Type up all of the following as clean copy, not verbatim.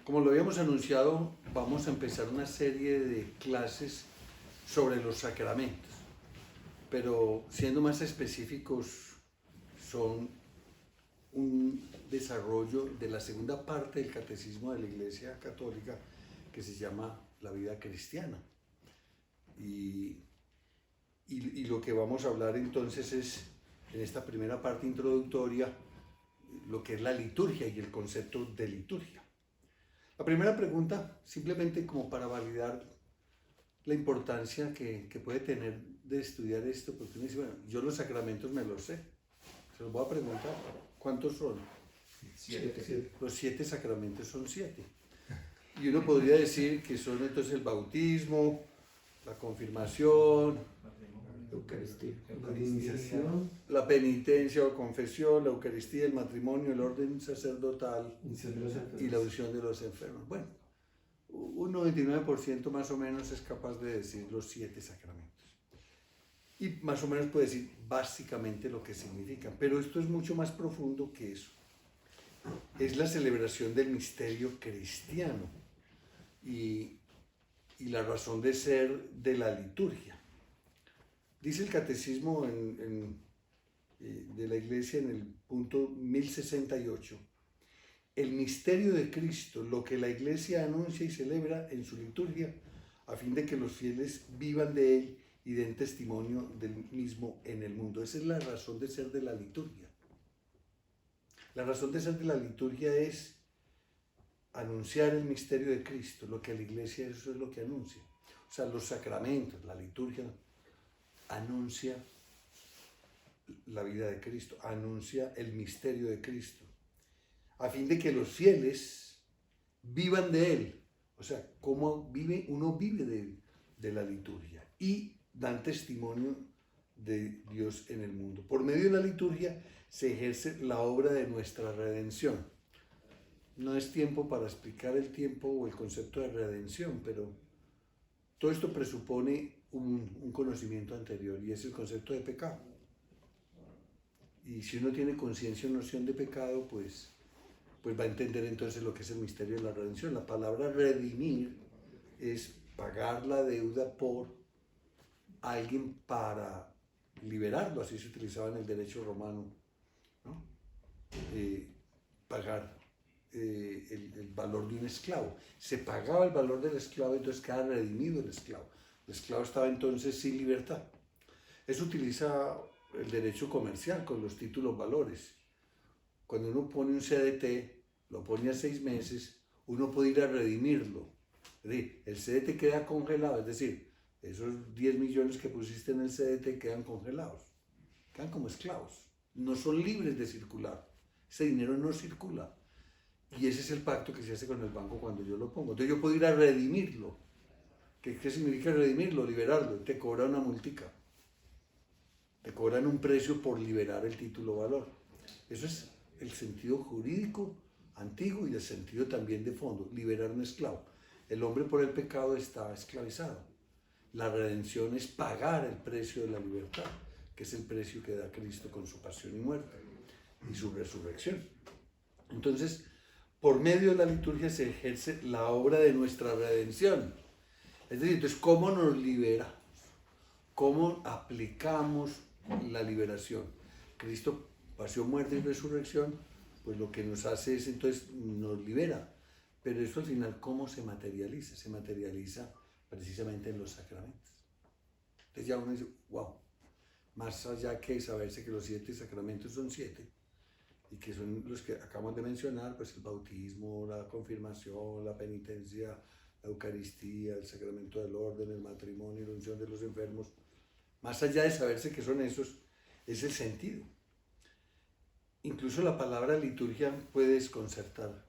Como lo habíamos anunciado, vamos a empezar una serie de clases sobre los sacramentos, pero siendo más específicos, son un desarrollo de la segunda parte del catecismo de la Iglesia Católica que se llama la vida cristiana. Y lo que vamos a hablar entonces es, en esta primera parte introductoria, lo que es la liturgia y el concepto de liturgia. La primera pregunta, simplemente como para validar la importancia que puede tener de estudiar esto, porque uno dice, bueno, yo los sacramentos me los sé. Se los voy a preguntar, ¿cuántos son? 7. Los 7 sacramentos son 7. Y uno podría decir que son entonces el bautismo, la confirmación, Eucaristía. La iniciación, la penitencia o confesión, la Eucaristía, el matrimonio, el orden sacerdotal iniciación de los y enfermos. la unción de los enfermos. Bueno, un 99% más o menos es capaz de decir los 7 sacramentos. Y más o menos puede decir básicamente lo que significan. Pero esto es mucho más profundo que eso. Es la celebración del misterio cristiano y la razón de ser de la liturgia. Dice el catecismo de la Iglesia en el punto 1068, el misterio de Cristo, lo que la Iglesia anuncia y celebra en su liturgia, a fin de que los fieles vivan de él y den testimonio del mismo en el mundo. Esa es la razón de ser de la liturgia. La razón de ser de la liturgia es anunciar el misterio de Cristo, lo que la Iglesia eso es lo que anuncia. O sea, los sacramentos, la liturgia anuncia la vida de Cristo, anuncia el misterio de Cristo, a fin de que los fieles vivan de él. O sea, cómo vive, uno vive de la liturgia y dan testimonio de Dios en el mundo. Por medio de la liturgia se ejerce la obra de nuestra redención. No es tiempo para explicar el tiempo o el concepto de redención, pero todo esto presupone un conocimiento anterior y es el concepto de pecado. Y si uno tiene conciencia o noción de pecado, pues va a entender entonces lo que es el misterio de la redención. La palabra redimir es pagar la deuda por alguien para liberarlo, así se utilizaba en el derecho romano, ¿no? Pagar el valor de un esclavo. Se pagaba el valor del esclavo, entonces quedaba redimido el esclavo. El esclavo estaba entonces sin libertad. Eso utiliza el derecho comercial con los títulos valores. Cuando uno pone un CDT, lo pone a 6 meses, uno puede ir a redimirlo. Es decir, el CDT queda congelado, es decir, esos 10 millones que pusiste en el CDT quedan congelados, quedan como esclavos, no son libres de circular, ese dinero no circula. Y ese es el pacto que se hace con el banco cuando yo lo pongo. Entonces yo puedo ir a redimirlo. ¿Qué significa redimirlo? Liberarlo. Te cobran una multica. Te cobran un precio por liberar el título valor. Eso es el sentido jurídico antiguo y el sentido también de fondo. Liberar un esclavo. El hombre por el pecado está esclavizado. La redención es pagar el precio de la libertad, que es el precio que da Cristo con su pasión y muerte y su resurrección. Entonces, por medio de la liturgia se ejerce la obra de nuestra redención. Es decir, entonces, ¿cómo nos liberamos? ¿Cómo aplicamos la liberación? Cristo, pasión, muerte y resurrección, pues lo que nos hace es, entonces, nos libera. Pero eso al final, ¿cómo se materializa? Se materializa precisamente en los sacramentos. Entonces ya uno dice, wow, más allá que saberse que los 7 sacramentos son 7, y que son los que acabamos de mencionar, pues el bautismo, la confirmación, la penitencia, la Eucaristía, el sacramento del orden, el matrimonio, la unción de los enfermos. Más allá de saberse que son esos, es el sentido. Incluso la palabra liturgia puede desconcertar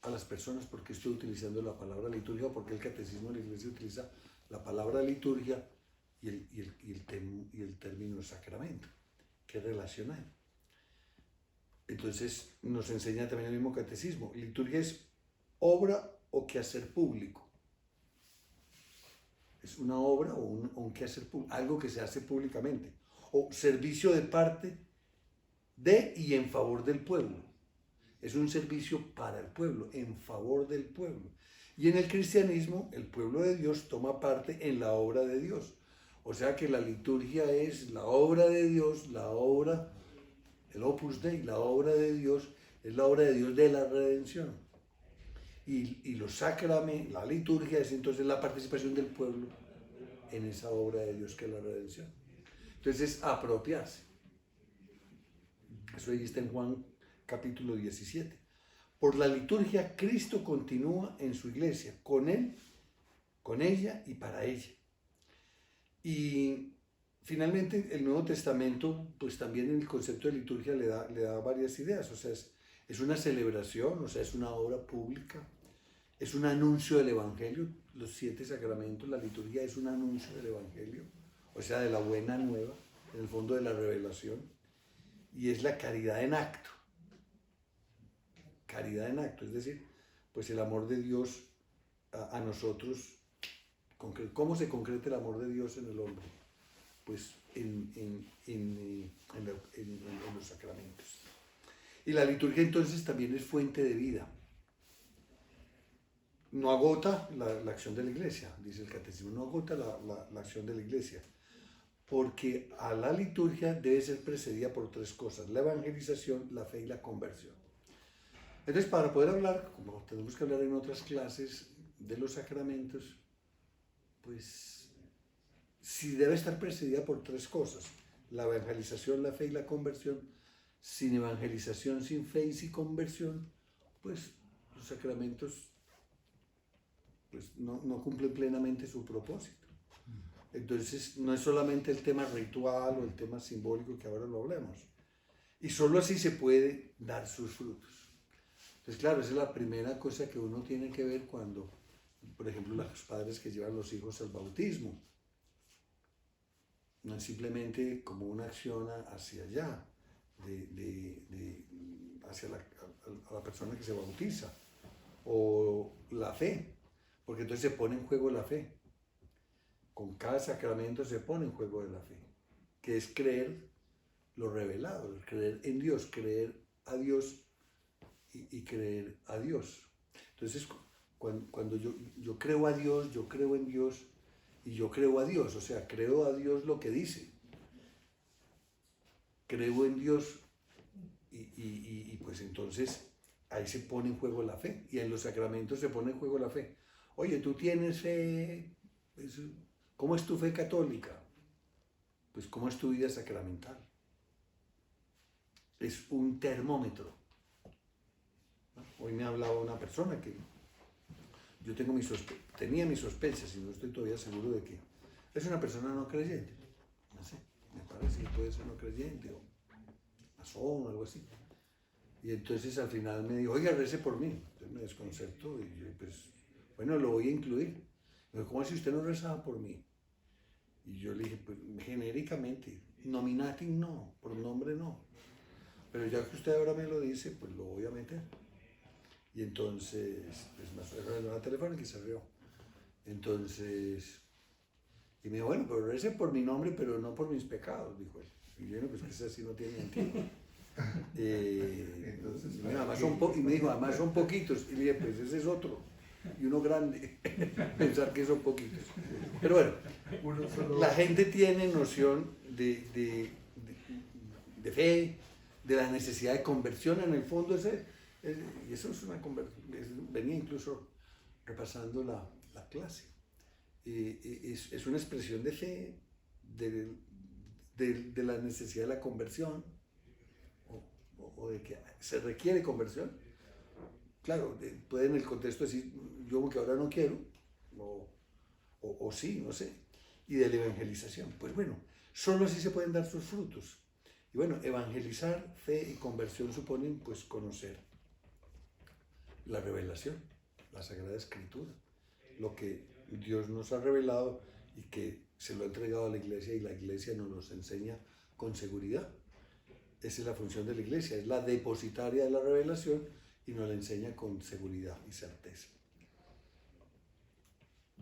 a las personas porque estoy utilizando la palabra liturgia o porque el catecismo de la Iglesia utiliza la palabra liturgia y el término sacramento. ¿Qué relación hay? Entonces nos enseña también el mismo catecismo. Liturgia es obra o quehacer público. Es una obra o un quehacer público, algo que se hace públicamente. O servicio de parte de y en favor del pueblo. es un servicio para el pueblo, en favor del pueblo. Y en el cristianismo, el pueblo de Dios toma parte en la obra de Dios. O sea que la liturgia es la obra de Dios, la obra, el Opus Dei, la obra de Dios, es la obra de Dios de la redención. Y los sacramentos, la liturgia es entonces la participación del pueblo en esa obra de Dios que es la redención. Entonces es apropiarse. Eso ahí está en Juan capítulo 17. Por la liturgia, Cristo continúa en su iglesia, con él, con ella y para ella. Y finalmente el Nuevo Testamento, pues también en el concepto de liturgia le da varias ideas. O sea, es una celebración, o sea, es una obra pública, es un anuncio del Evangelio. Los 7 sacramentos, la liturgia es un anuncio del Evangelio, o sea, de la buena nueva, en el fondo de la revelación. Y es la caridad en acto. Caridad en acto, es decir, pues el amor de Dios a nosotros. ¿Cómo se concreta el amor de Dios en el hombre? Pues en los sacramentos. Y la liturgia entonces también es fuente de vida. No agota la acción de la iglesia, dice el catecismo, no agota la acción de la iglesia, porque a la liturgia debe ser precedida por 3 cosas: la evangelización, la fe y la conversión. Entonces, para poder hablar, como tenemos que hablar en otras clases de los sacramentos, pues sí debe estar precedida por 3 cosas: la evangelización, la fe y la conversión. Sin evangelización, sin fe y sin conversión, pues los sacramentos pues no cumplen plenamente su propósito. Entonces no es solamente el tema ritual o el tema simbólico que ahora lo hablemos, y solo así se puede dar sus frutos. Entonces claro, esa es la primera cosa que uno tiene que ver cuando, por ejemplo, los padres que llevan los hijos al bautismo. No es simplemente como una acción hacia allá, hacia a la persona que se bautiza, o la fe, porque entonces se pone en juego la fe. Con cada sacramento se pone en juego de la fe, que es creer lo revelado, creer en Dios, creer a Dios y creer a Dios. Entonces, cuando yo creo a Dios, yo creo en Dios y yo creo a Dios, o sea, creo a Dios lo que dice. Creo en Dios y pues entonces ahí se pone en juego la fe, y en los sacramentos se pone en juego la fe. Oye, ¿tú tienes fe? ¿Cómo es tu fe católica? Pues ¿cómo es tu vida sacramental? Es un termómetro. Hoy me hablaba una persona que yo tenía mis sospechas y no estoy todavía seguro de que es una persona no creyente. No sé, me parece que puede ser no creyente o masón o algo así. Y entonces al final me dijo, oiga, rece por mí. Entonces me desconcertó y yo, pues, bueno, lo voy a incluir. Me dijo, ¿cómo si usted no rezaba por mí? Y yo le dije, pues genéricamente, nominatim no, por nombre no. Pero ya que usted ahora me lo dice, pues lo voy a meter. Y entonces, pues me suena la llamada telefónica y se rió. Entonces, y me dijo, bueno, pero rece por mi nombre, pero no por mis pecados, dijo él. Y yo, pues que eso así no tiene sentido. Entonces, y me dijo, además son poquitos. Y le dije, pues ese es otro. Y uno grande, pensar que son poquitos. Pero bueno, la gente tiene noción de fe, de la necesidad de conversión. En el fondo, y eso es una conversión. Venía incluso repasando la clase. Es una expresión de fe, de la necesidad de la conversión, o de que se requiere conversión. Claro, puede en el contexto decir, yo que ahora no quiero, o sí, no sé. Y de la evangelización, pues bueno, solo así se pueden dar sus frutos. Y bueno, evangelizar, fe y conversión suponen pues conocer la revelación, la Sagrada Escritura, lo que Dios nos ha revelado y que se lo ha entregado a la Iglesia, y la Iglesia nos los enseña con seguridad. Esa es la función de la Iglesia, es la depositaria de la revelación y nos la enseña con seguridad y certeza.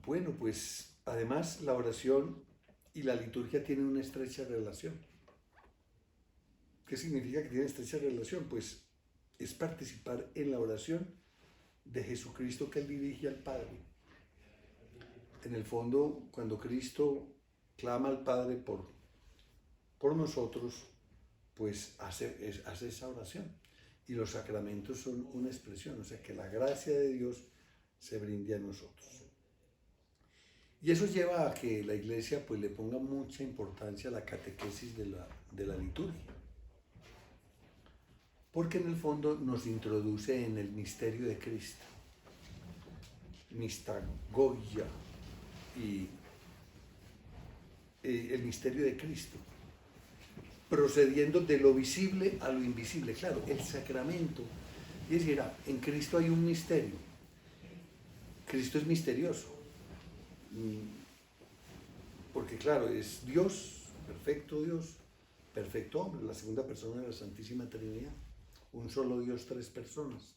Bueno, pues además la oración y la liturgia tienen una estrecha relación. ¿Qué significa que tienen estrecha relación? Pues es participar en la oración de Jesucristo que Él dirige al Padre. En el fondo, cuando Cristo clama al Padre por nosotros, pues hace esa oración. Y los sacramentos son una expresión, o sea, que la gracia de Dios se brinde a nosotros. Y eso lleva a que la Iglesia pues le ponga mucha importancia a la catequesis de la liturgia. Porque en el fondo nos introduce en el misterio de Cristo. Mistagogia y el misterio de Cristo. Procediendo de lo visible a lo invisible. Claro, el sacramento. Y es decir, en Cristo hay un misterio. Cristo es misterioso. Porque claro, es Dios, perfecto hombre, la segunda persona de la Santísima Trinidad. Un solo Dios, tres personas.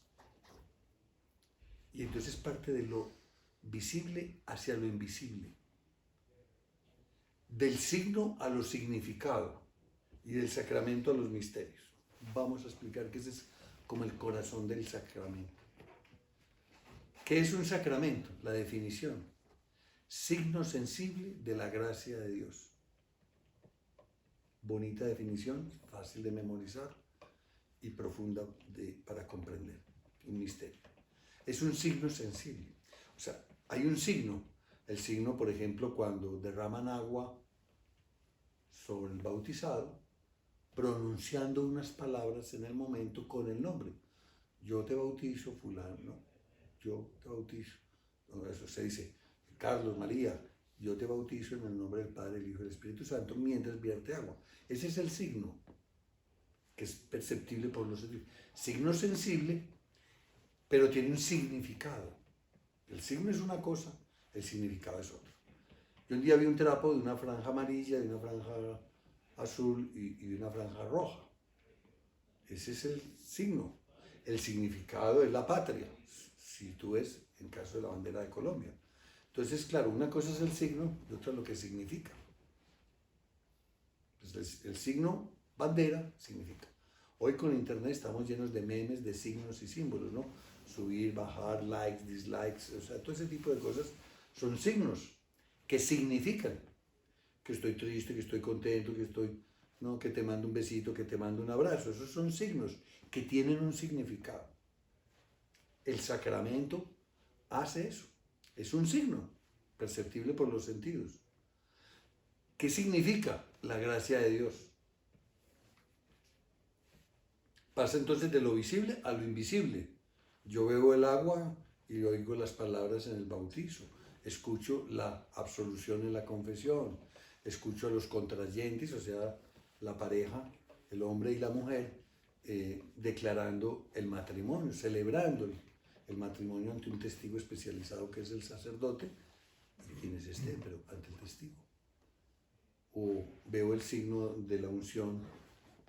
Y entonces parte de lo visible hacia lo invisible. Del signo a lo significado. Y del sacramento a los misterios. Vamos a explicar que ese es como el corazón del sacramento. ¿Qué es un sacramento? La definición. Signo sensible de la gracia de Dios. Bonita definición, fácil de memorizar y profunda para comprender. Un misterio. Es un signo sensible. O sea, hay un signo. El signo, por ejemplo, cuando derraman agua sobre el bautizado, pronunciando unas palabras en el momento con el nombre. Yo te bautizo, fulano, ¿no? Yo te bautizo. No, eso se dice, Carlos, María, yo te bautizo en el nombre del Padre, del Hijo y del Espíritu Santo, mientras vierte agua. Ese es el signo, que es perceptible por los sentidos. Signo sensible, pero tiene un significado. El signo es una cosa, el significado es otra. Yo un día vi un trapo de una franja amarilla, de una franja azul y de una franja roja. Ese es el signo. El significado es la patria, si tú ves en caso de la bandera de Colombia. Entonces, claro, una cosa es el signo y otra lo que significa. Entonces, el signo bandera significa. Hoy con internet estamos llenos de memes, de signos y símbolos, ¿no? Subir, bajar, likes, dislikes, o sea, todo ese tipo de cosas son signos que significan que estoy triste, que estoy contento, que te mando un besito, que te mando un abrazo. Esos son signos que tienen un significado. El sacramento hace eso. Es un signo perceptible por los sentidos. ¿Qué significa la gracia de Dios? Pasa entonces de lo visible a lo invisible. Yo bebo el agua y oigo las palabras en el bautizo. Escucho la absolución en la confesión. Escucho a los contrayentes, o sea, la pareja, el hombre y la mujer, declarando el matrimonio, celebrando el matrimonio ante un testigo especializado que es el sacerdote, y quienes estén, pero ante el testigo. O veo el signo de la unción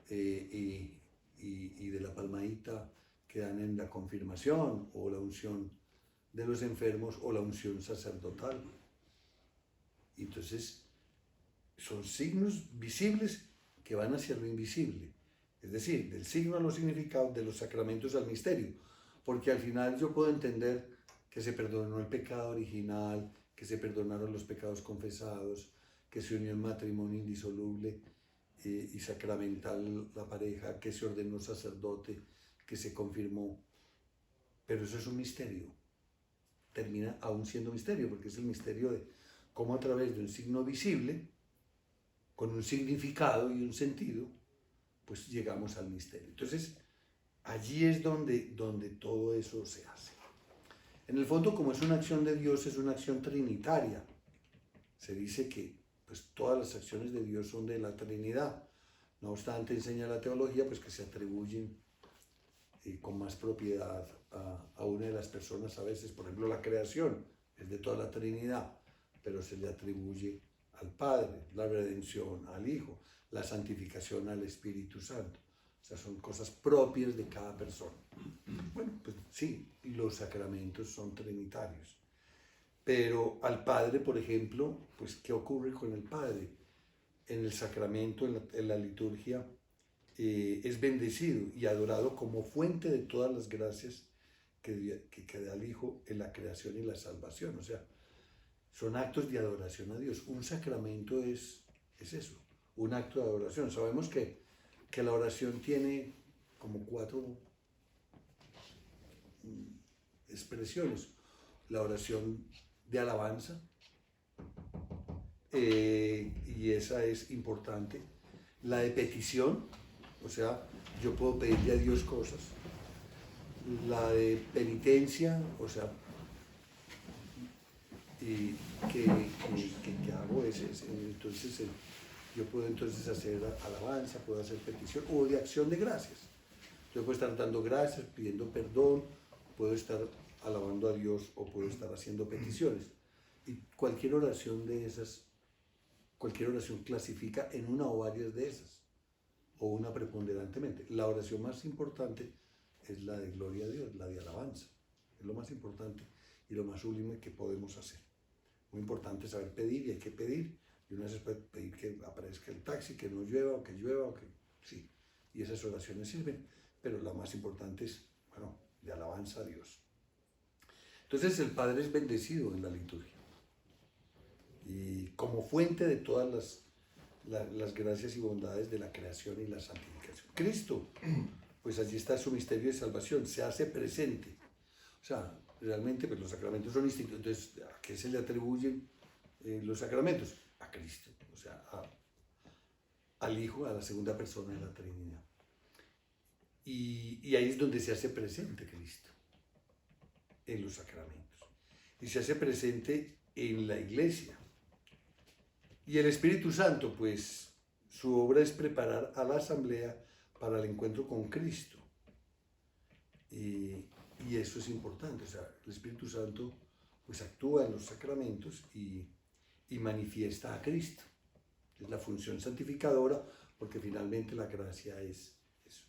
y de la palmadita que dan en la confirmación, o la unción de los enfermos, o la unción sacerdotal. Entonces, son signos visibles que van hacia lo invisible. Es decir, del signo a lo significado, de los sacramentos al misterio. Porque al final yo puedo entender que se perdonó el pecado original, que se perdonaron los pecados confesados, que se unió en matrimonio indisoluble y sacramental la pareja, que se ordenó sacerdote, que se confirmó. Pero eso es un misterio. Termina aún siendo misterio, porque es el misterio de cómo a través de un signo visible, con un significado y un sentido, pues llegamos al misterio. Entonces, allí es donde todo eso se hace. En el fondo, como es una acción de Dios, es una acción trinitaria. Se dice que pues, todas las acciones de Dios son de la Trinidad. No obstante, enseña la teología pues, que se atribuyen con más propiedad a una de las personas a veces. Por ejemplo, la creación es de toda la Trinidad, pero se le atribuye al Padre, la redención al Hijo, la santificación al Espíritu Santo. O sea, son cosas propias de cada persona. Bueno, pues sí, los sacramentos son trinitarios. Pero al Padre, por ejemplo, pues ¿qué ocurre con el Padre? En el sacramento, en la liturgia, es bendecido y adorado como fuente de todas las gracias que da el Hijo en la creación y la salvación. O sea, son actos de adoración a Dios. Un sacramento es eso, un acto de adoración. Sabemos que la oración tiene como 4 expresiones. La oración de alabanza, y esa es importante. La de petición, o sea, yo puedo pedirle a Dios cosas. La de penitencia, o sea, que hago entonces yo puedo entonces hacer alabanza, puedo hacer petición, o de acción de gracias. Yo puedo estar dando gracias, pidiendo perdón, puedo estar alabando a Dios o puedo estar haciendo peticiones. Y cualquier oración de esas, cualquier oración clasifica en una o varias de esas, o una preponderantemente. La oración más importante es la de gloria a Dios, la de alabanza. Es lo más importante y lo más sublime que podemos hacer. Muy importante saber pedir, y hay que pedir. Y una vez puede pedir que aparezca el taxi, que no llueva, o que llueva, o que sí. Y esas oraciones sirven. Pero la más importante es, bueno, de alabanza a Dios. Entonces el Padre es bendecido en la liturgia. Y como fuente de todas las gracias y bondades de la creación y la santificación. Cristo, pues allí está su misterio de salvación, se hace presente. O sea, realmente pues los sacramentos son institutos. Entonces, ¿a qué se le atribuyen los sacramentos? A Cristo, o sea, al Hijo, a la segunda persona de la Trinidad. Y ahí es donde se hace presente Cristo, en los sacramentos. Y se hace presente en la Iglesia. Y el Espíritu Santo, pues, su obra es preparar a la asamblea para el encuentro con Cristo. Y eso es importante. O sea, el Espíritu Santo, pues, actúa en los sacramentos y manifiesta a Cristo. Es la función santificadora, porque finalmente la gracia es eso.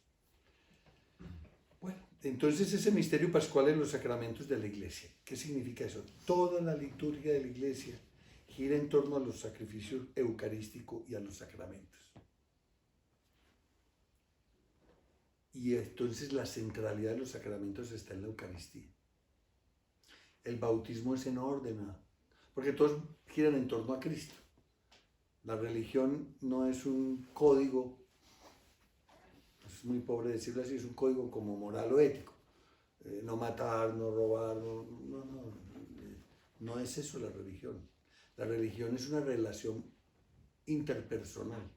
Bueno, entonces ese misterio pascual en los sacramentos de la Iglesia. ¿Qué significa eso? Toda la liturgia de la Iglesia gira en torno a los sacrificios eucarísticos y a los sacramentos. Y entonces la centralidad de los sacramentos está en la Eucaristía. El bautismo es en orden, porque todos giran en torno a Cristo. La religión no es un código, es muy pobre decirlo así, es un código como moral o ético. No matar, no robar, no es eso la religión. La religión es una relación interpersonal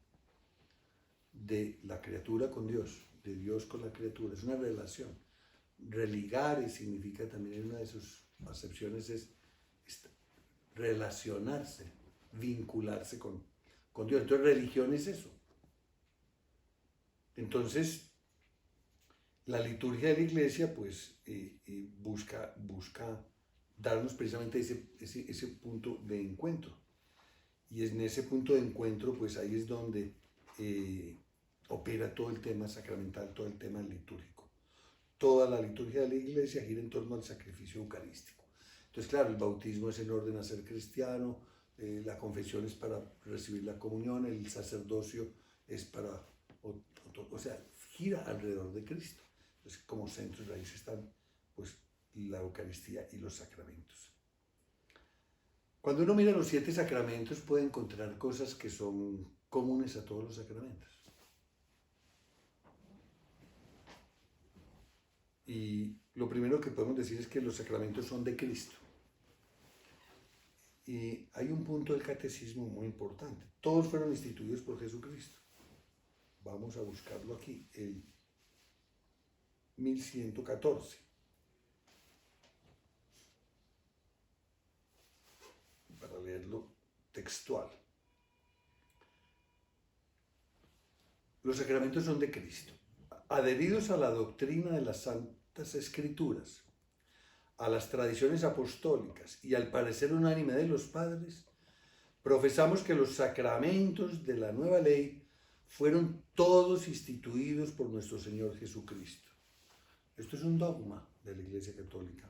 de la criatura con Dios, de Dios con la criatura. Es una relación. Religare significa también, una de sus acepciones es relacionarse, vincularse con Dios. Entonces religión es eso. Entonces la liturgia de la Iglesia pues busca darnos precisamente ese punto de encuentro. Y en ese punto de encuentro, pues ahí es donde opera todo el tema sacramental, todo el tema litúrgico. Toda la liturgia de la Iglesia gira en torno al sacrificio eucarístico. Entonces, claro, el bautismo es en orden a ser cristiano, la confesión es para recibir la comunión, el sacerdocio es para, o sea, gira alrededor de Cristo. Entonces, como centros de raíz están, pues, la Eucaristía y los sacramentos. Cuando uno mira los 7 sacramentos puede encontrar cosas que son comunes a todos los sacramentos. Y lo primero que podemos decir es que los sacramentos son de Cristo. Y hay un punto del catecismo muy importante. Todos fueron instituidos por Jesucristo. Vamos a buscarlo aquí, el 1114. Para leerlo textual. Los sacramentos son de Cristo, adheridos a la doctrina de las Santas Escrituras, a las tradiciones apostólicas y al parecer unánime de los padres, profesamos que los sacramentos de la nueva ley fueron todos instituidos por nuestro Señor Jesucristo. Esto es un dogma de la Iglesia Católica.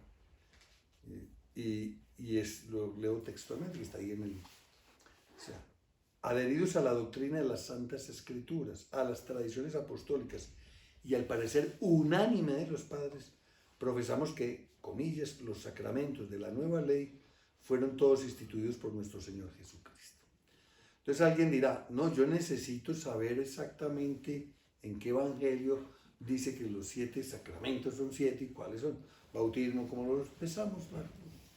Lo leo textualmente, que está ahí en el... O sea, adheridos a la doctrina de las Santas Escrituras, a las tradiciones apostólicas y al parecer unánime de los padres, profesamos que, comillas, los sacramentos de la nueva ley fueron todos instituidos por nuestro Señor Jesucristo. Entonces alguien dirá, no, yo necesito saber exactamente en qué evangelio dice que los 7 sacramentos son 7 y cuáles son. Bautismo, como lo empezamos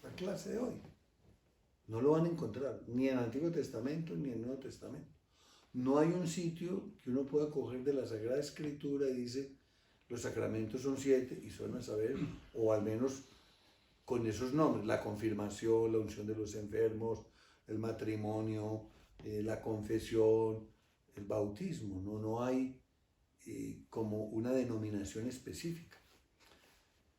la clase de hoy. No lo van a encontrar, ni en el Antiguo Testamento ni en el Nuevo Testamento. No hay un sitio que uno pueda coger de la Sagrada Escritura y dice, los sacramentos son 7 y son a saber, o al menos con esos nombres, la confirmación, la unción de los enfermos, el matrimonio, la confesión, el bautismo. No hay como una denominación específica.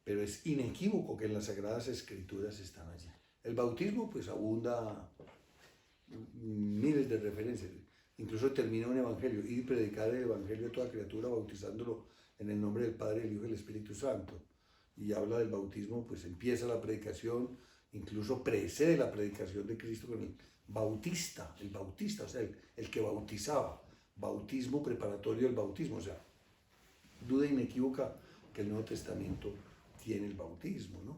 Pero es inequívoco que en las Sagradas Escrituras están allí. El bautismo pues abunda miles de referencias. Incluso termina un evangelio, y predicar el evangelio a toda criatura bautizándolo en el nombre del Padre, del Hijo y del Espíritu Santo. Y habla del bautismo, pues empieza la predicación, incluso precede la predicación de Cristo con el bautista, o sea, el que bautizaba. Bautismo preparatorio del bautismo, o sea, duda inequívoca que el Nuevo Testamento tiene el bautismo, ¿no?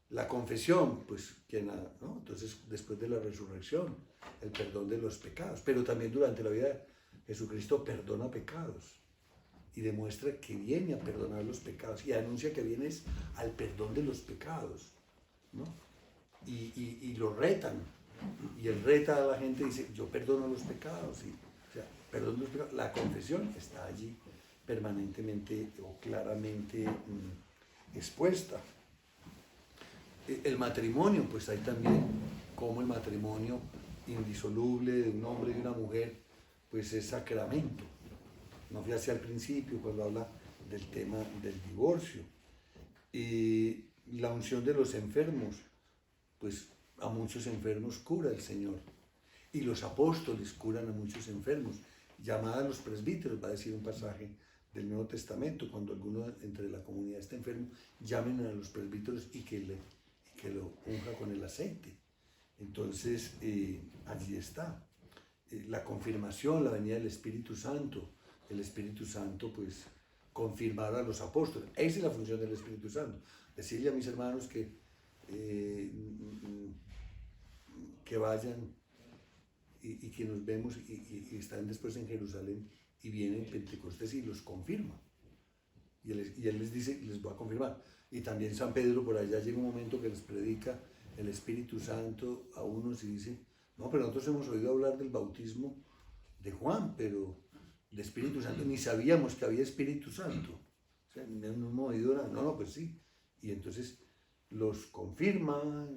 La confesión, pues, ¿no? Entonces, después de la resurrección, el perdón de los pecados, pero también durante la vida Jesucristo perdona pecados y demuestra que viene a perdonar los pecados y anuncia que viene al perdón de los pecados, ¿no? Y lo retan, y él reta a la gente y dice, yo perdono los pecados, o sea, perdono los pecados. La confesión está allí permanentemente o claramente expuesta. El matrimonio, pues hay también como el matrimonio indisoluble de un hombre y una mujer, pues es sacramento. No fui hacia el principio cuando habla del tema del divorcio. La unción de los enfermos, pues a muchos enfermos cura el Señor. Y los apóstoles curan a muchos enfermos. Llamada a los presbíteros, va a decir un pasaje del Nuevo Testamento, cuando alguno entre la comunidad está enfermo, llamen a los presbíteros y que lo unja con el aceite. Entonces, allí está. La confirmación, la venida del Espíritu Santo. El Espíritu Santo, pues, confirmar a los apóstoles. Esa es la función del Espíritu Santo. Decirle a mis hermanos que vayan y que nos vemos y están después en Jerusalén y vienen Pentecostés y los confirma. Y él les dice, les voy a confirmar. Y también San Pedro por allá llega un momento que les predica el Espíritu Santo a unos y dice, no, pero nosotros hemos oído hablar del bautismo de Juan, pero el Espíritu Santo, ni sabíamos que había Espíritu Santo. O sea, no hemos oído nada. No, pues sí. Y entonces los confirma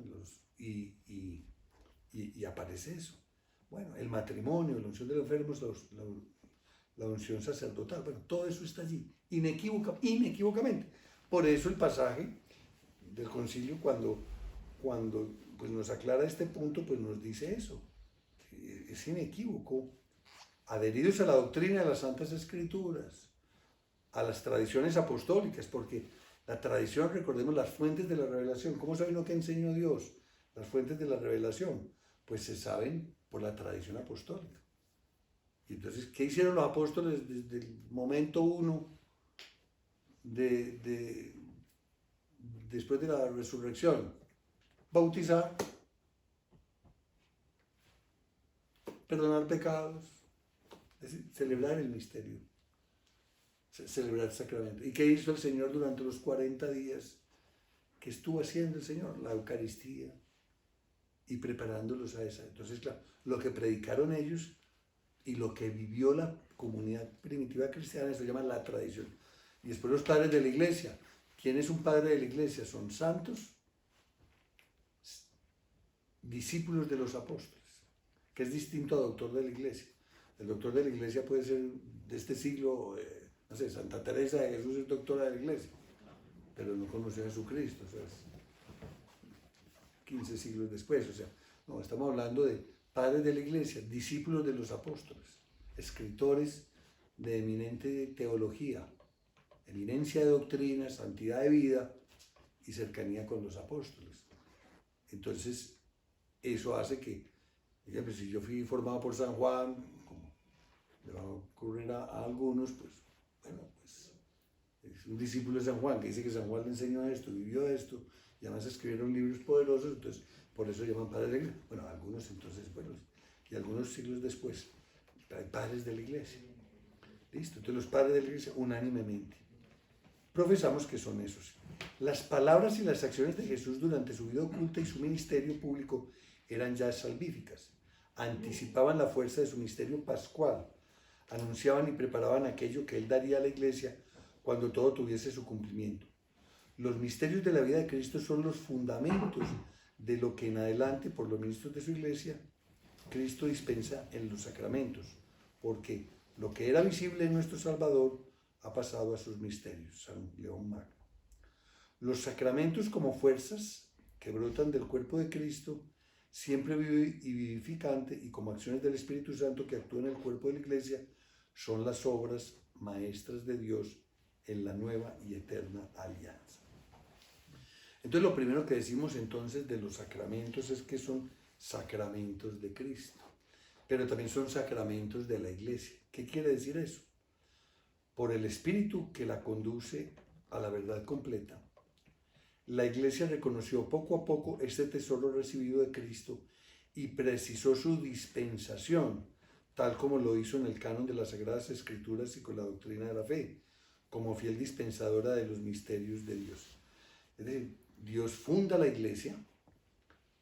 y aparece eso. Bueno, el matrimonio, la unción de los enfermos, la unción sacerdotal, bueno, todo eso está allí, inequívocamente. Por eso el pasaje del concilio, cuando pues nos aclara este punto, pues nos dice eso, es inequívoco. Adheridos a la doctrina de las Santas Escrituras, a las tradiciones apostólicas, porque la tradición, recordemos, las fuentes de la revelación. ¿Cómo sabe uno qué enseñó Dios? Las fuentes de la revelación, pues se saben por la tradición apostólica. Y entonces, ¿qué hicieron los apóstoles desde el momento uno después de la resurrección? Bautizar, perdonar pecados, es decir, celebrar el misterio, celebrar el sacramento. ¿Y qué hizo el Señor durante los 40 días? ¿Qué estuvo haciendo el Señor? La Eucaristía y preparándolos a esa. Entonces, claro, lo que predicaron ellos y lo que vivió la comunidad primitiva cristiana, eso se llama la tradición. Y después los padres de la iglesia. ¿Quién es un padre de la iglesia? Son santos, discípulos de los apóstoles, que es distinto a doctor de la iglesia. El doctor de la iglesia puede ser de este siglo, no sé, Santa Teresa de Jesús es doctora de la iglesia, pero no conoció a Jesucristo, o sea, 15 siglos después, o sea, no, estamos hablando de padres de la iglesia, discípulos de los apóstoles, escritores de eminente teología, eminencia de doctrina, santidad de vida y cercanía con los apóstoles. Entonces, eso hace que Ya, pues si yo fui formado por San Juan, como le va a ocurrir a algunos, pues bueno, pues es un discípulo de San Juan que dice que San Juan le enseñó esto, vivió esto, y además escribieron libros poderosos, entonces por eso llaman padres de la iglesia. Bueno, algunos entonces, bueno, y algunos siglos después, hay padres de la iglesia. Listo, entonces los padres de la iglesia unánimemente profesamos que son esos. Las palabras y las acciones de Jesús durante su vida oculta y su ministerio público eran ya salvíficas. Anticipaban la fuerza de su misterio pascual, anunciaban y preparaban aquello que él daría a la iglesia cuando todo tuviese su cumplimiento. Los misterios de la vida de Cristo son los fundamentos de lo que en adelante, por los ministros de su iglesia, Cristo dispensa en los sacramentos, porque lo que era visible en nuestro Salvador ha pasado a sus misterios. San León Magno. Los sacramentos como fuerzas que brotan del cuerpo de Cristo, siempre vivo y vivificante, y como acciones del Espíritu Santo que actúan en el cuerpo de la iglesia, son las obras maestras de Dios en la nueva y eterna alianza. Entonces lo primero que decimos entonces de los sacramentos es que son sacramentos de Cristo, pero también son sacramentos de la iglesia. ¿Qué quiere decir eso? Por el Espíritu que la conduce a la verdad completa, la iglesia reconoció poco a poco este tesoro recibido de Cristo y precisó su dispensación, tal como lo hizo en el canon de las Sagradas Escrituras y con la doctrina de la fe, como fiel dispensadora de los misterios de Dios. Es decir, Dios funda la iglesia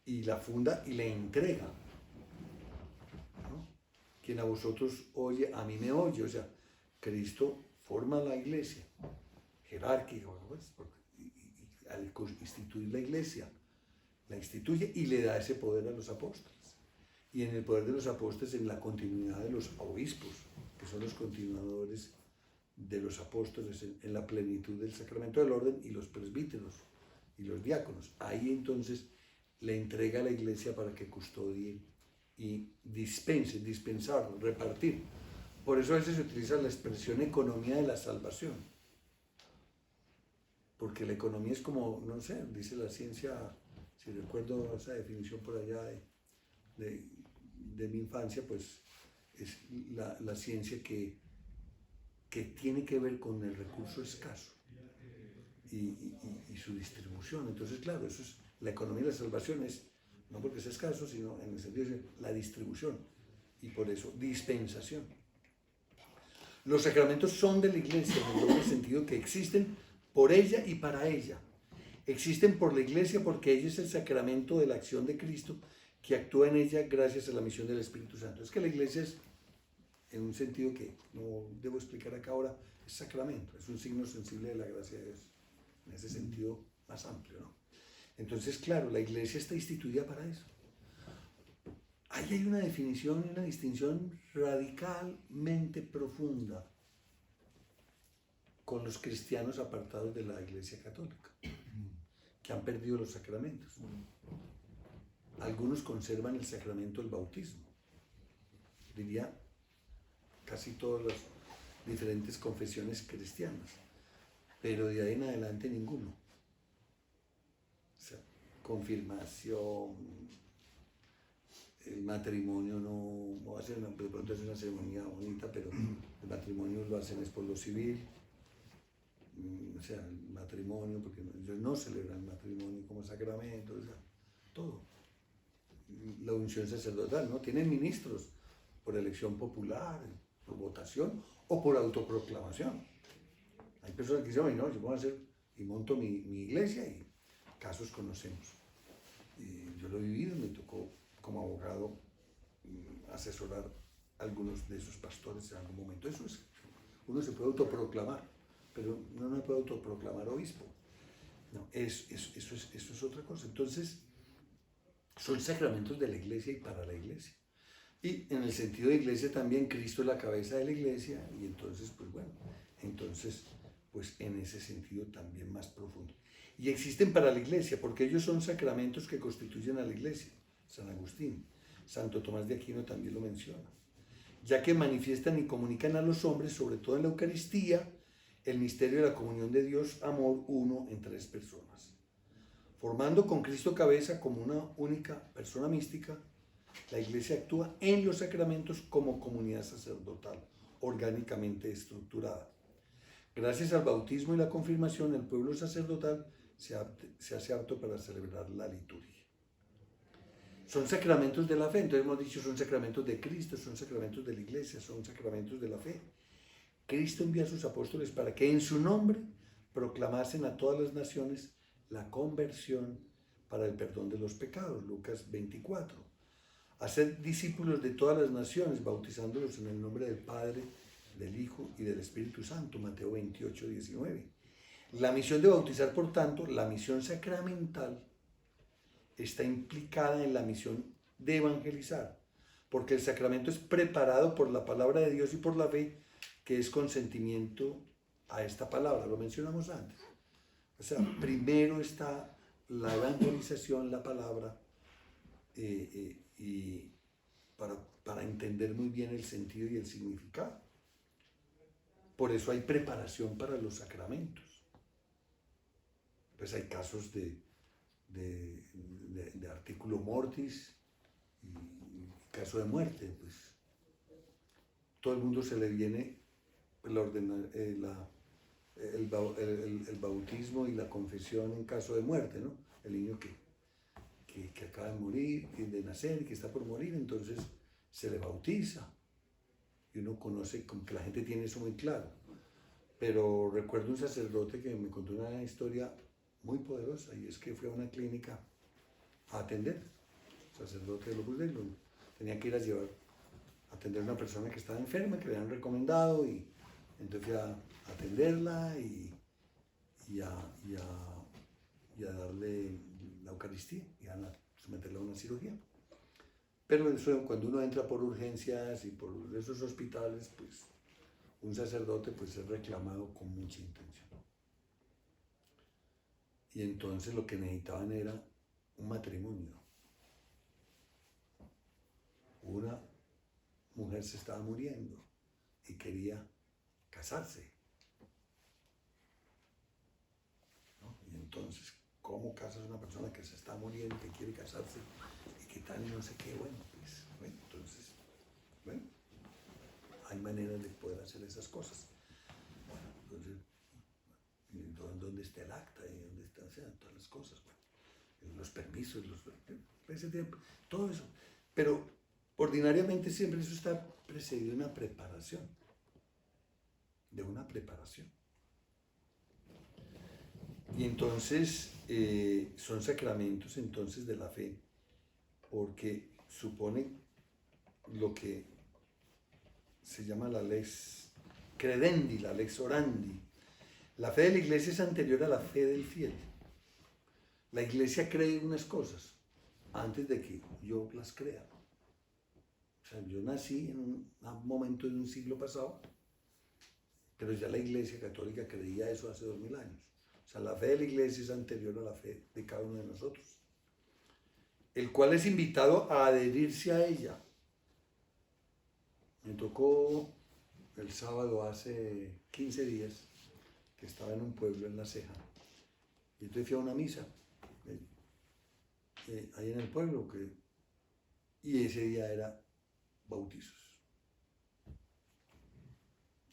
y la funda y le entrega, ¿no? Quien a vosotros oye, a mí me oye. O sea, Cristo forma la iglesia, jerárquica, pues, y al instituir la iglesia, la instituye y le da ese poder a los apóstoles. Y en el poder de los apóstoles, en la continuidad de los obispos, que son los continuadores de los apóstoles, en la plenitud del sacramento del orden, y los presbíteros y los diáconos. Ahí entonces le entrega a la iglesia para que custodie y dispense, dispensar, repartir. Por eso a veces se utiliza la expresión economía de la salvación. Porque la economía es como, no sé, dice la ciencia, si recuerdo esa definición por allá de mi infancia, pues es la ciencia que tiene que ver con el recurso escaso y su distribución. Entonces, claro, eso es la economía de la salvación, es no porque sea escaso, sino en el sentido de la distribución, y por eso dispensación. Los sacramentos son de la iglesia en el doble sentido que existen por ella y para ella. Existen por la iglesia porque ella es el sacramento de la acción de Cristo que actúa en ella gracias a la misión del Espíritu Santo. Es que la iglesia es, en un sentido que no debo explicar acá ahora, es sacramento, es un signo sensible de la gracia de Dios, en ese sentido más amplio, ¿no? Entonces, claro, la iglesia está instituida para eso. Ahí hay una definición y una distinción radicalmente profunda con los cristianos apartados de la iglesia católica, que han perdido los sacramentos. Algunos conservan el sacramento del bautismo, diría casi todas las diferentes confesiones cristianas, pero de ahí en adelante ninguno. O sea, confirmación, el matrimonio no va a ser, de pronto es una ceremonia bonita, pero el matrimonio lo hacen es por lo civil. O sea, el matrimonio, porque ellos no celebran el matrimonio como sacramento, o sea, todo. La unción sacerdotal, ¿no? Tienen ministros por elección popular, por votación o por autoproclamación. Hay personas que dicen, no, yo voy a hacer y monto mi iglesia, y casos conocemos. Y yo lo he vivido, me tocó como abogado asesorar a algunos de esos pastores en algún momento. Eso es, uno se puede autoproclamar, pero uno no puede autoproclamar obispo. No, eso es otra cosa. Entonces, son sacramentos de la iglesia y para la iglesia. Y en el sentido de iglesia también, Cristo es la cabeza de la iglesia, y entonces, pues bueno, pues en ese sentido también más profundo. Y existen para la iglesia, porque ellos son sacramentos que constituyen a la iglesia. San Agustín, Santo Tomás de Aquino también lo menciona, ya que manifiestan y comunican a los hombres, sobre todo en la Eucaristía, el misterio de la comunión de Dios, amor uno en tres personas, formando con Cristo cabeza como una única persona mística, La Iglesia actúa en los sacramentos como comunidad sacerdotal, orgánicamente estructurada. Gracias al bautismo y la confirmación, el pueblo sacerdotal se hace apto para celebrar la liturgia. Son sacramentos de la fe, entonces hemos dicho, son sacramentos de Cristo, son sacramentos de la Iglesia, son sacramentos de la fe. Cristo envía a sus apóstoles para que en su nombre proclamasen a todas las naciones la conversión para el perdón de los pecados, Lucas 24. Hacer discípulos de todas las naciones, bautizándolos en el nombre del Padre, del Hijo y del Espíritu Santo, Mateo 28, 19. La misión de bautizar, por tanto, la misión sacramental, está implicada en la misión de evangelizar, porque el sacramento es preparado por la palabra de Dios y por la fe, que es consentimiento a esta palabra, lo mencionamos antes. O sea, primero está la evangelización, la palabra, y para entender muy bien el sentido y el significado. Por eso hay preparación para los sacramentos. Pues hay casos de artículo mortis y caso de muerte, pues todo el mundo se le viene el bautismo y la confesión en caso de muerte, ¿no? El niño que acaba de morir, de nacer, que está por morir, entonces se le bautiza. Y uno conoce, como que la gente tiene eso muy claro. Pero recuerdo un sacerdote que me contó una historia muy poderosa, y es que fue a una clínica a atender, sacerdote de Opus Dei, tenía que ir a atender a una persona que estaba enferma, que le habían recomendado, y entonces fui a atenderla y a darle la Eucaristía y a someterla a una cirugía. Pero eso, cuando uno entra por urgencias y por esos hospitales, pues un sacerdote pues es reclamado con mucha intención. Y entonces lo que necesitaban era un matrimonio. Una mujer se estaba muriendo y quería casarse, ¿no? Y entonces, ¿cómo casas a una persona que se está muriendo, que quiere casarse y que tal y no sé qué? Bueno, entonces, hay maneras de poder hacer esas cosas. Bueno, entonces, ¿dónde está el acta? ¿Dónde están, o sea, todas las cosas? Bueno, los permisos, ese tiempo, todo eso. Pero ordinariamente siempre eso está precedido de una preparación. Y entonces son sacramentos entonces de la fe, porque suponen lo que se llama la lex credendi, la lex orandi. La fe de la Iglesia es anterior a la fe del fiel. La Iglesia cree unas cosas antes de que yo las crea. O sea, yo nací en un momento de un siglo pasado, pero ya la Iglesia Católica creía eso hace 2000 años. O sea, la fe de la Iglesia es anterior a la fe de cada uno de nosotros, el cual es invitado a adherirse a ella. Me tocó el sábado hace 15 días, que estaba en un pueblo en La Ceja, y entonces fui a una misa ahí en el pueblo, y ese día era bautizos.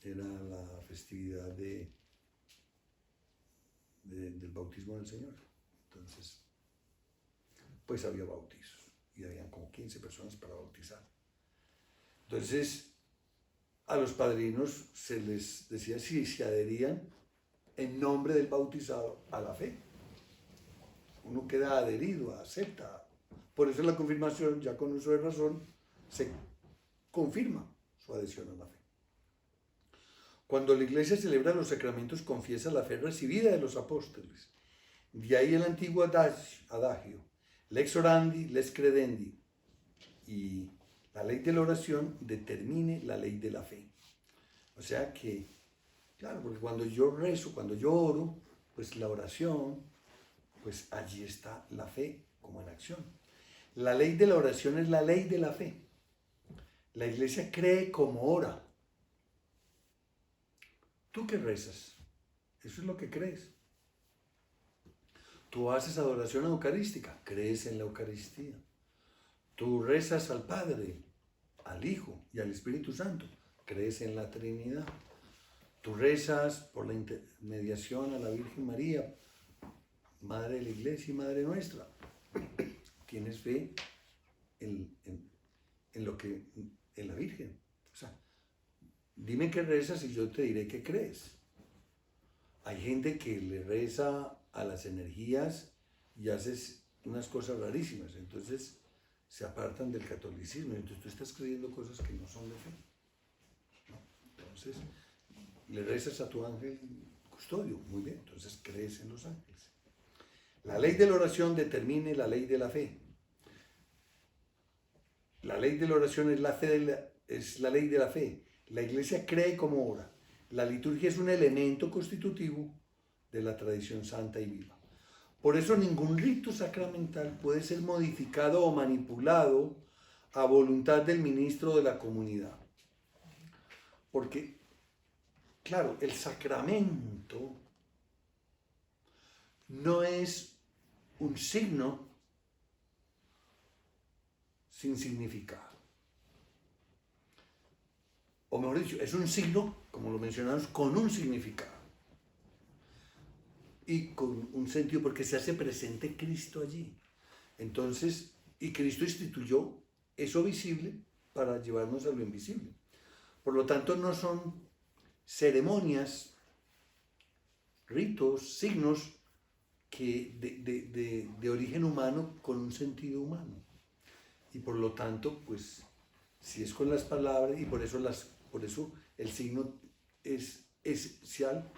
Era la festividad del bautismo del Señor. Entonces, pues había bautizos, y habían como 15 personas para bautizar. Entonces, a los padrinos se les decía si se adherían en nombre del bautizado a la fe. Uno queda adherido, acepta. Por eso en la confirmación, ya con uso de razón, se confirma su adhesión a la fe. Cuando la Iglesia celebra los sacramentos, confiesa la fe recibida de los apóstoles. De ahí el antiguo adagio, lex orandi, lex credendi. Y la ley de la oración determine la ley de la fe. O sea que, claro, porque cuando yo rezo, cuando yo oro, pues la oración, pues allí está la fe como en acción. La ley de la oración es la ley de la fe. La Iglesia cree como ora. ¿Tú qué rezas? Eso es lo que crees. Tú haces adoración eucarística, crees en la Eucaristía. Tú rezas al Padre, al Hijo y al Espíritu Santo. Crees en la Trinidad. Tú rezas por la intermediación a la Virgen María, Madre de la Iglesia y Madre nuestra. Tienes fe en la Virgen. O sea, dime qué rezas y yo te diré qué crees. Hay gente que le reza a las energías y haces unas cosas rarísimas. Entonces se apartan del catolicismo. Entonces tú estás creyendo cosas que no son de fe, ¿no? Entonces le rezas a tu ángel custodio. Muy bien, entonces crees en los ángeles. La ley de la oración determina la ley de la fe. La ley de la oración es la ley de la fe. La Iglesia cree como ora. La liturgia es un elemento constitutivo de la tradición santa y viva. Por eso ningún rito sacramental puede ser modificado o manipulado a voluntad del ministro de la comunidad. Porque, claro, el sacramento no es un signo sin significado. O mejor dicho, es un signo, como lo mencionamos, con un significado. Y con un sentido, porque se hace presente Cristo allí. Entonces, y Cristo instituyó eso visible para llevarnos a lo invisible. Por lo tanto, no son ceremonias, ritos, signos que de origen humano con un sentido humano. Y por lo tanto, pues, si es con las palabras, y por eso el signo es esencial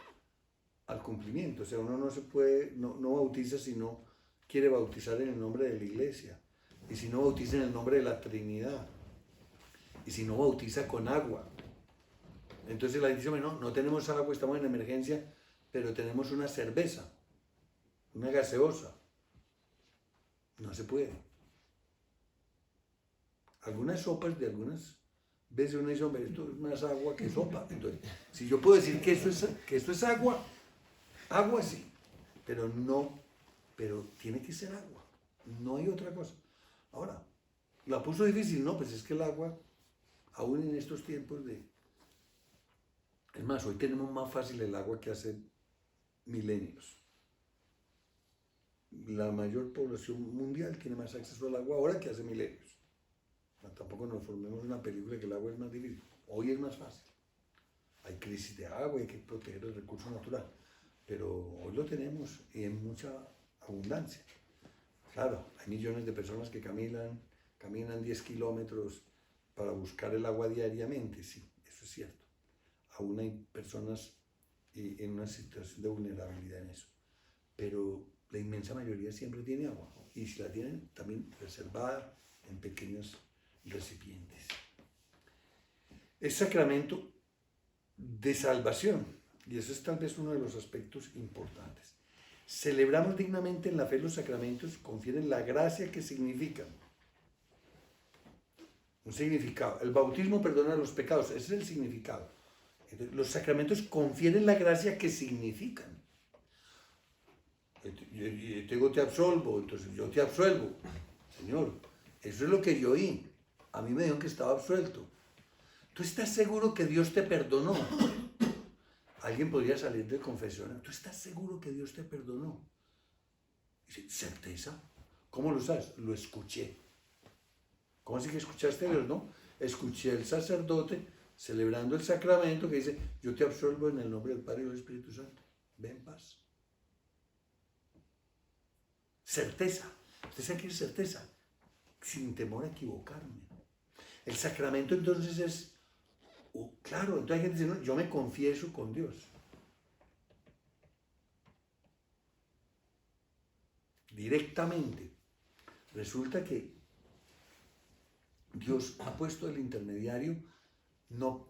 al cumplimiento. O sea, uno no se puede, no bautiza si no quiere bautizar en el nombre de la Iglesia, y si no bautiza en el nombre de la Trinidad, y si no bautiza con agua. Entonces la gente dice, no tenemos agua, estamos en emergencia, pero tenemos una cerveza, una gaseosa. No se puede. Algunas sopas de algunas veces uno dice, hombre, esto es más agua que sopa. Entonces, si yo puedo decir que esto es agua, agua sí, pero tiene que ser agua, no hay otra cosa. Ahora, la puso difícil, no, pues es que el agua, aún en estos tiempos es más, hoy tenemos más fácil el agua que hace milenios. La mayor población mundial tiene más acceso al agua ahora que hace milenios. Tampoco nos formemos una película que el agua es más difícil. Hoy es más fácil. Hay crisis de agua, hay que proteger el recurso natural. Pero hoy lo tenemos y en mucha abundancia. Claro, hay millones de personas que caminan 10 kilómetros para buscar el agua diariamente, sí, eso es cierto. Aún hay personas en una situación de vulnerabilidad en eso. Pero la inmensa mayoría siempre tiene agua. Y si la tienen, también reservada en pequeños recipientes. Es sacramento de salvación, y eso es tal vez uno de los aspectos importantes. Celebramos dignamente en la fe los sacramentos, confieren la gracia que significan. Un significado. El bautismo perdona los pecados, ese es el significado. Entonces, los sacramentos confieren la gracia que significan. Yo digo, te absolvo, entonces yo te absuelvo. Señor, eso es lo que yo oí. A mí me dijeron que estaba absuelto. ¿Tú estás seguro que Dios te perdonó? Alguien podría salir del confesionario. ¿Tú estás seguro que Dios te perdonó? Dice, ¿certeza? ¿Cómo lo sabes? Lo escuché. ¿Cómo así que escuchaste a Dios? No, escuché al sacerdote celebrando el sacramento que dice, yo te absuelvo en el nombre del Padre y del Espíritu Santo. Ve en paz. Certeza. ¿Usted sabe qué es certeza? Sin temor a equivocarme. El sacramento entonces es, claro, entonces hay gente que dice, no, yo me confieso con Dios. Directamente. Resulta que Dios ha puesto el intermediario, no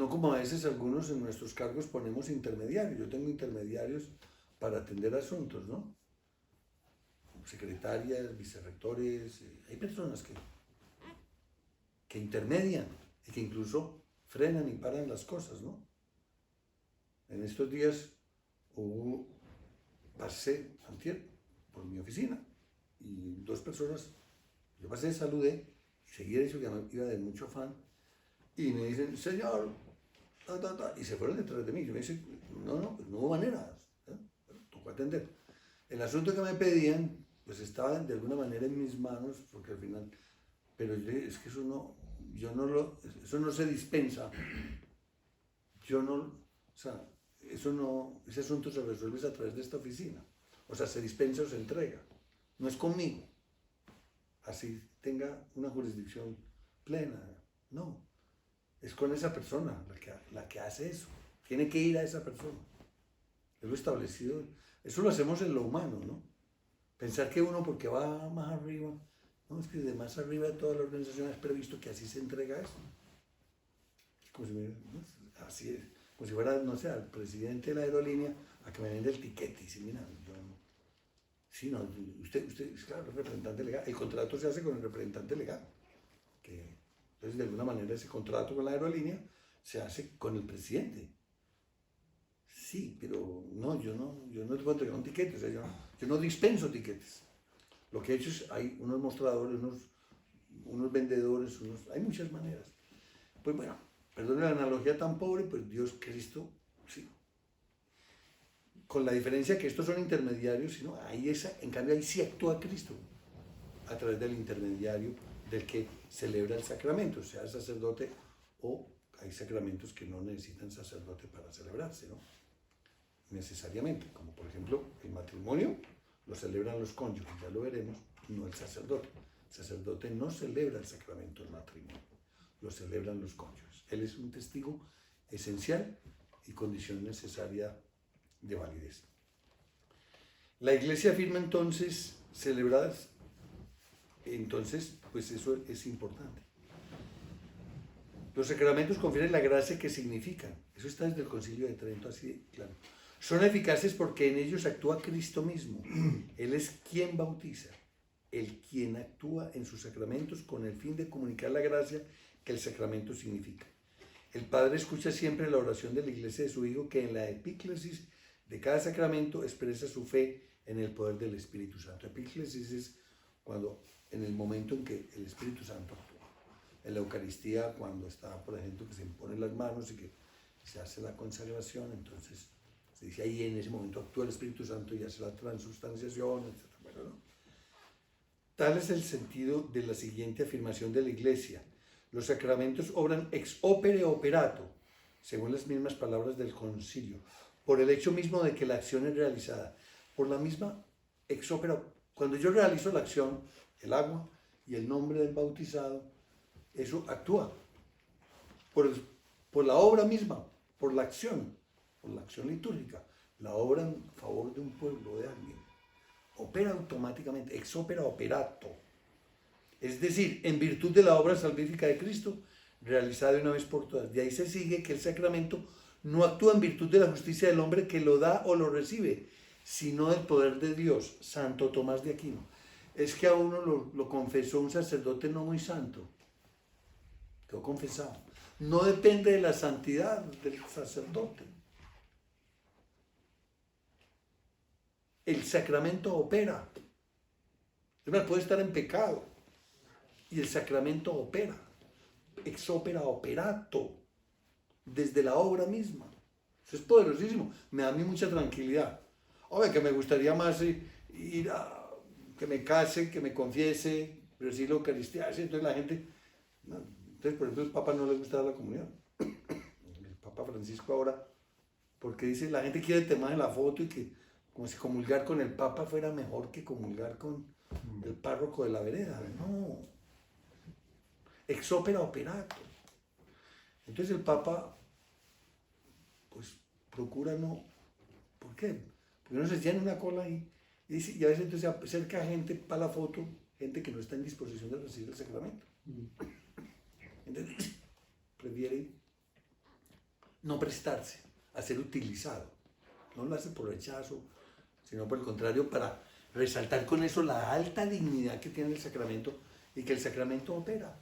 como a veces algunos en nuestros cargos ponemos intermediarios. Yo tengo intermediarios para atender asuntos, ¿no? Secretarias, vicerrectores, hay personas que intermedian y que incluso frenan y paran las cosas, ¿no? En estos días pasé antier por mi oficina y dos personas Yo pasé, saludé, y seguí derecho que iba de mucho afán, y me dicen, señor, y se fueron detrás de mí. Yo me dije, no, pues no hubo manera, ¿eh? Tocó atender. El asunto que me pedían, pues estaba de alguna manera en mis manos, porque al final, pero es que eso no, eso no se dispensa. O sea, ese asunto se resuelve a través de esta oficina. O sea, se dispensa o se entrega. No es conmigo. Así tenga una jurisdicción plena. No. Es con esa persona la que hace eso. Tiene que ir a esa persona. Es lo establecido. Eso lo hacemos en lo humano, ¿no? Pensar que uno porque va más arriba, no, es que de más arriba de toda la organización es previsto que así se entrega eso. Es como si así es. Como si fuera, no sé, al presidente de la aerolínea a que me venda el tiquete y dice, mira, yo no. Sí, no, usted es claro, el representante legal. El contrato se hace con el representante legal. Entonces, de alguna manera, ese contrato con la aerolínea se hace con el presidente. Sí, pero no, yo no te puedo entregar un tiquete, o sea, yo no dispenso tiquetes. Lo que he hecho es, hay unos mostradores, unos vendedores, hay muchas maneras. Pues bueno, perdone la analogía tan pobre, pues Dios, Cristo, sí. Con la diferencia que estos son intermediarios, sino en cambio ahí sí actúa Cristo, a través del intermediario del que celebra el sacramento, sea sacerdote o hay sacramentos que no necesitan sacerdote para celebrarse, ¿no? Necesariamente, como por ejemplo el matrimonio lo celebran los cónyuges, ya lo veremos, no el sacerdote. El sacerdote no celebra el sacramento del matrimonio, lo celebran los cónyuges. Él es un testigo esencial y condición necesaria de validez. La Iglesia afirma entonces celebradas, entonces pues eso es importante. Los sacramentos confieren la gracia que significan, eso está desde el Concilio de Trento, así de claro. Son eficaces porque en ellos actúa Cristo mismo. Él es quien bautiza, el quien actúa en sus sacramentos con el fin de comunicar la gracia que el sacramento significa. El Padre escucha siempre la oración de la Iglesia de su Hijo, que en la epíclesis de cada sacramento expresa su fe en el poder del Espíritu Santo. Epíclesis es en el momento en que el Espíritu Santo actúa. En la Eucaristía, cuando está, por ejemplo, que se imponen las manos y que se hace la consagración, entonces se dice ahí en ese momento actúa el Espíritu Santo y hace la transubstanciación, etc. Bueno, ¿no? Tal es el sentido de la siguiente afirmación de la Iglesia. Los sacramentos obran ex opere operato, según las mismas palabras del concilio, por el hecho mismo de que la acción es realizada. Por la misma ex opere, cuando yo realizo la acción, el agua y el nombre del bautizado, eso actúa por la obra misma, por la acción litúrgica, la obra en favor de un pueblo, de alguien. Opera automáticamente, ex opera operato. Es decir, en virtud de la obra salvífica de Cristo, realizada de una vez por todas. De ahí se sigue que el sacramento no actúa en virtud de la justicia del hombre que lo da o lo recibe, sino del poder de Dios. Santo Tomás de Aquino. Es que a uno lo confesó un sacerdote no muy santo. Quedó confesado. No depende de la santidad del sacerdote. El sacramento opera. Es más, puede estar en pecado. Y el sacramento opera. Ex opera operato. Desde la obra misma. Eso es poderosísimo. Me da a mí mucha tranquilidad. Oye, que me gustaría más ir a que me case, que me confiese, recibir la Eucaristía. Entonces la gente... No, entonces, por ejemplo, el Papa no le gusta dar la comunión. El Papa Francisco ahora, porque dice, la gente quiere el tema de la foto y que como si comulgar con el Papa fuera mejor que comulgar con el párroco de la vereda. No. Ex opera operato. Entonces el Papa, pues, procura no... ¿Por qué? Porque uno se llena una cola ahí y a veces entonces se acerca gente para la foto, gente que no está en disposición de recibir el sacramento. Entonces, prefiere no prestarse a ser utilizado. No lo hace por rechazo, sino por el contrario, para resaltar con eso la alta dignidad que tiene el sacramento y que el sacramento opera.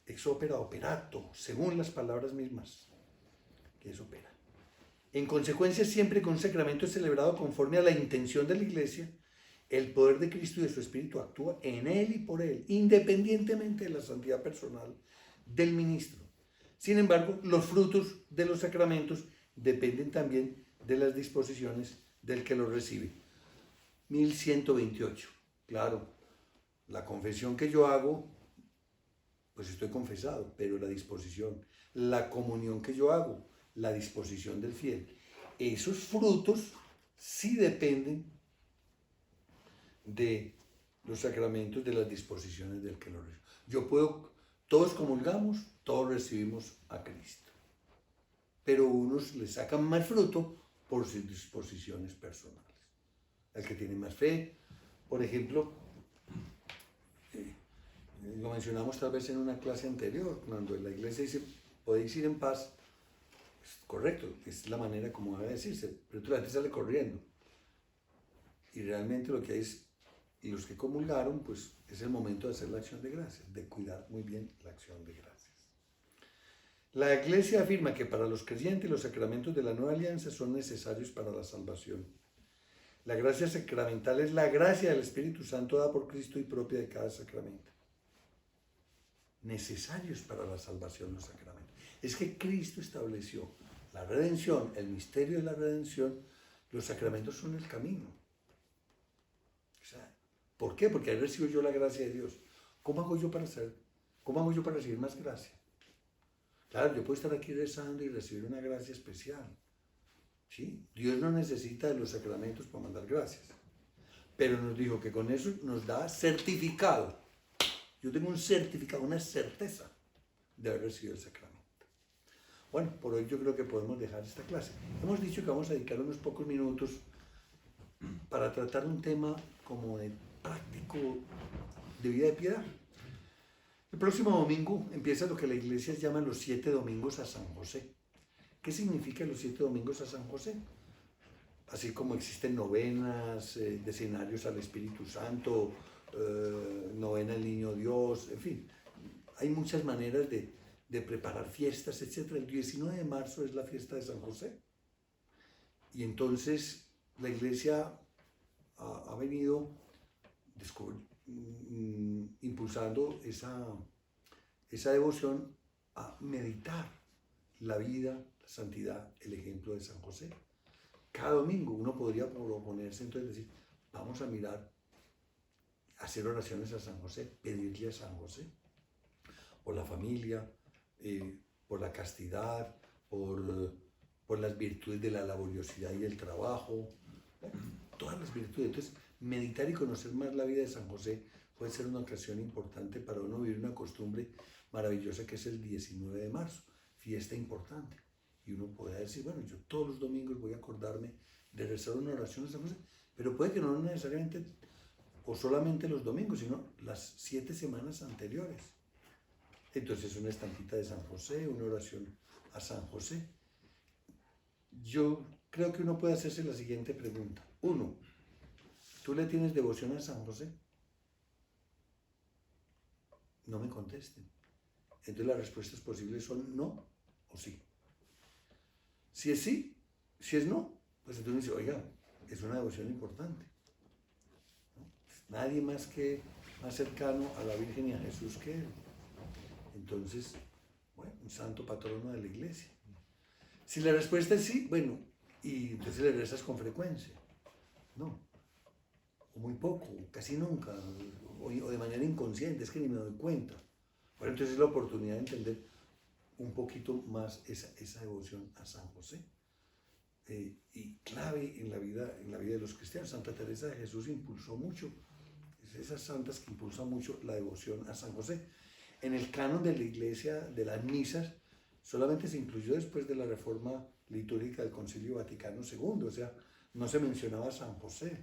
Ex opera operato, según las palabras mismas, que es opera. En consecuencia, siempre que un sacramento es celebrado conforme a la intención de la Iglesia El poder de Cristo y de su Espíritu actúa en él y por él, independientemente de la santidad personal del ministro. Sin embargo, los frutos de los sacramentos dependen también de las disposiciones del que los recibe. 1128. Claro, la confesión que yo hago, pues estoy confesado, pero la disposición, la comunión que yo hago, la disposición del fiel, esos frutos sí dependen de los sacramentos, de las disposiciones del que lo recibe. Todos comulgamos, todos recibimos a Cristo, pero unos le sacan más fruto por sus disposiciones personales. El que tiene más fe, por ejemplo, lo mencionamos tal vez en una clase anterior, cuando la iglesia dice, podéis ir en paz, es correcto, es la manera como debe decirse, pero la gente sale corriendo. Y realmente lo que hay es, y los que comulgaron, pues es el momento de hacer la acción de gracias, de cuidar muy bien la acción de gracias. La iglesia afirma que para los creyentes los sacramentos de la nueva alianza son necesarios para la salvación. La gracia sacramental es la gracia del Espíritu Santo dada por Cristo y propia de cada sacramento. Necesarios para la salvación los sacramentos. Es que Cristo estableció la redención, el misterio de la redención, los sacramentos son el camino. O sea, ¿por qué? Porque ahí recibo yo la gracia de Dios. ¿Cómo hago yo para recibir más gracia? Claro, yo puedo estar aquí rezando y recibir una gracia especial. ¿Sí? Dios no necesita de los sacramentos para mandar gracias. Pero nos dijo que con eso nos da certificado. Yo tengo un certificado, una certeza de haber recibido el sacramento. Bueno, por hoy yo creo que podemos dejar esta clase. Hemos dicho que vamos a dedicar unos pocos minutos para tratar un tema como de práctico de vida de piedad. El próximo domingo empieza lo que la iglesia llama los 7 domingos a San José. ¿Qué significa los 7 domingos a San José? Así como existen novenas, decennarios al Espíritu Santo, novena al Niño Dios, en fin, hay muchas maneras de preparar fiestas, etc. El 19 de marzo es la fiesta de San José. Y entonces la iglesia ha venido impulsando esa devoción a meditar la vida, la santidad, el ejemplo de San José. Cada domingo uno podría proponerse entonces decir, vamos a mirar, hacer oraciones a San José, pedirle a San José, por la familia, por la castidad, por las virtudes de la laboriosidad y el trabajo, todas las virtudes. Entonces, meditar y conocer más la vida de San José puede ser una ocasión importante para uno vivir una costumbre maravillosa que es el 19 de marzo, fiesta importante. Y uno puede decir, bueno, yo todos los domingos voy a acordarme de rezar una oración a San José, pero puede que no necesariamente o solamente los domingos, sino las 7 semanas anteriores. Entonces una estampita de San José, una oración a San José. Yo creo que uno puede hacerse la siguiente pregunta. 1. ¿Tú le tienes devoción a San José? No me contesten. Entonces las respuestas posibles son no o sí. Si es sí, si es no, pues entonces dice, oiga, es una devoción importante. ¿No? Nadie más cercano a la Virgen y a Jesús que él. Entonces, bueno, un santo patrono de la iglesia. Si la respuesta es sí, bueno, y entonces le rezas con frecuencia. No, o muy poco, casi nunca, o de manera inconsciente, es que ni me doy cuenta. Bueno, entonces es la oportunidad de entender un poquito más esa devoción a San José. Y clave en la vida de los cristianos. Santa Teresa de Jesús impulsó mucho, es esas santas que impulsan mucho la devoción a San José. En el canon de la iglesia, de las misas, solamente se incluyó después de la reforma litúrgica del Concilio Vaticano II, o sea, no se mencionaba a San José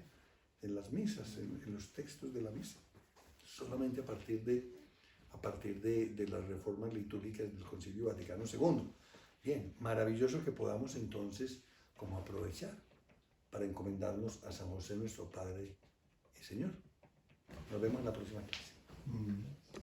en las misas, en los textos de la misa, solamente a partir de las reformas litúrgicas del Concilio Vaticano II. Bien, maravilloso que podamos entonces como aprovechar para encomendarnos a San José nuestro Padre y Señor. Nos vemos en la próxima clase.